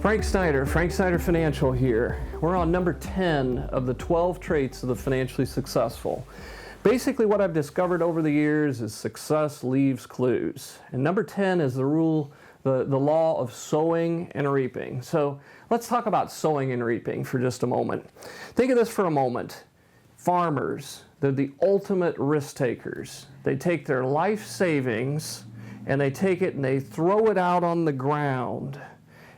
Frank Snyder Financial here. We're on number 10 of the 12 traits of the financially successful. Basically what I've discovered over the years is success leaves clues. And number 10 is the rule, the law of sowing and reaping. So let's talk about sowing and reaping for just a moment. Think of this for a moment. Farmers, they're the ultimate risk takers. They take their life savings and they take it and they throw it out on the ground.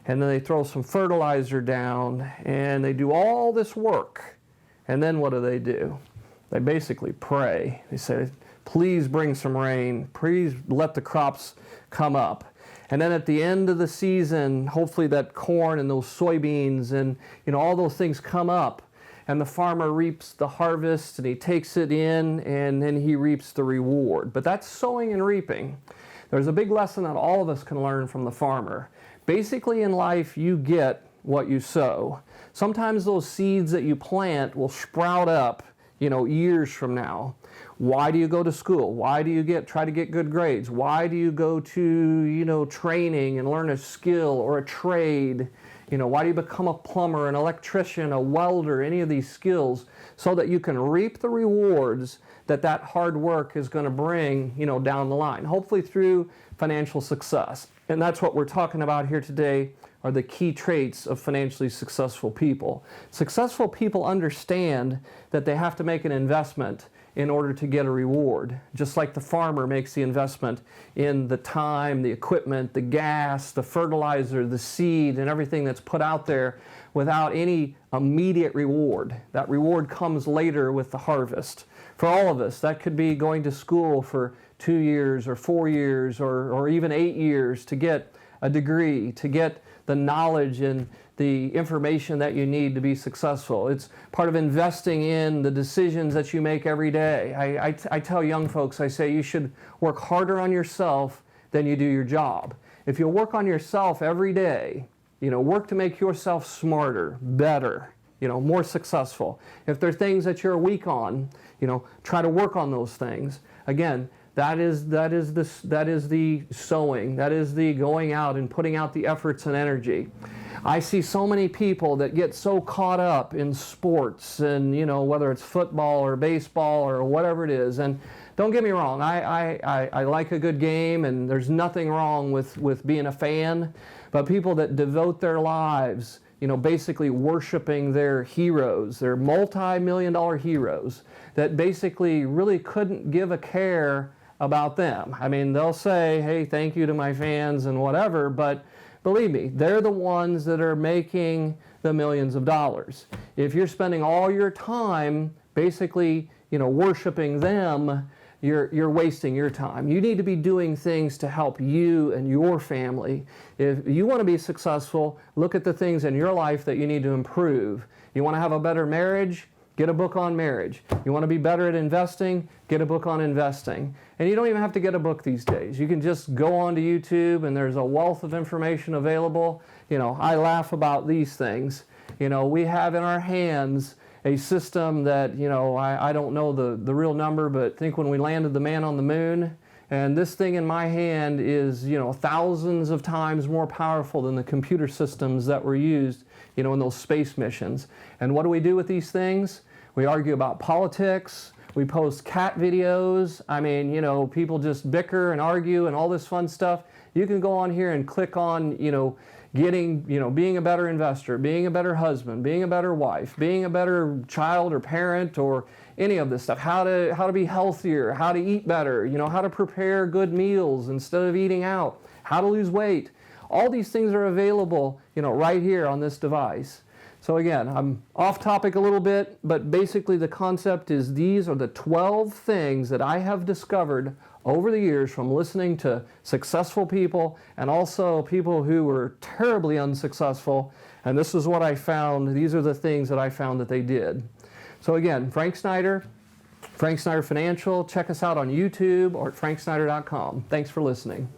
And then they throw some fertilizer down and they do all this work. And then what do? They basically pray. They say, please bring some rain. Please let the crops come up. And then at the end of the season, hopefully that corn and those soybeans and all those things come up. And the farmer reaps the harvest and he takes it in and then he reaps the reward. But that's sowing and reaping. There's a big lesson that all of us can learn from the farmer. Basically in life, you get what you sow. Sometimes those seeds that you plant will sprout up, years from now. Why do you go to school? Why do you try to get good grades? Why do you go to, training and learn a skill or a trade? Why do you become a plumber, an electrician, a welder, any of these skills, so that you can reap the rewards that hard work is going to bring, down the line, hopefully through financial success. And that's what we're talking about here today, are the key traits of financially successful people. Successful people understand that they have to make an investment in order to get a reward, just like the farmer makes the investment in the time, the equipment, the gas, the fertilizer, the seed, and everything that's put out there without any immediate reward. That reward comes later with the harvest. For all of us, that could be going to school for 2 years or 4 years or even 8 years to get a degree, to get the knowledge and the information that you need to be successful. It's part of investing in the decisions that you make every day. I tell young folks, I say you should work harder on yourself than you do your job. If you work on yourself every day, work to make yourself smarter, better, more successful. If there are things that you're weak on, try to work on those things. Again, that is the sowing. That is the going out and putting out the efforts and energy. I see so many people that get so caught up in sports and, whether it's football or baseball or whatever it is. And don't get me wrong, I like a good game and there's nothing wrong with being a fan. But people that devote their lives, basically worshiping their heroes, their multi-million-dollar heroes that basically really couldn't give a care about them. I mean, they'll say, hey, thank you to my fans and whatever, but believe me, they're the ones that are making the millions of dollars. If you're spending all your time basically, worshiping them, you're wasting your time. You need to be doing things to help you and your family. If you want to be successful, look at the things in your life that you need to improve. You want to have a better marriage? Get a book on marriage. You want to be better at investing? Get a book on investing. And you don't even have to get a book these days. You can just go onto YouTube and there's a wealth of information available. I laugh about these things. We have in our hands a system that, I don't know the real number, but I think when we landed the man on the moon, and this thing in my hand is, thousands of times more powerful than the computer systems that were used, in those space missions. And what do we do with these things? We argue about politics. We post cat videos. I mean, people just bicker and argue and all this fun stuff. You can go on here and click on, being a better investor, being a better husband, being a better wife, being a better child or parent or any of this stuff, how to be healthier, how to eat better, how to prepare good meals instead of eating out, how to lose weight. All these things are available, right here on this device. So again, I'm off topic a little bit, but basically the concept is these are the 12 things that I have discovered over the years from listening to successful people and also people who were terribly unsuccessful. And this is what I found. These are the things that I found that they did. So again, Frank Snyder Financial. Check us out on YouTube or at franksnyder.com. Thanks for listening.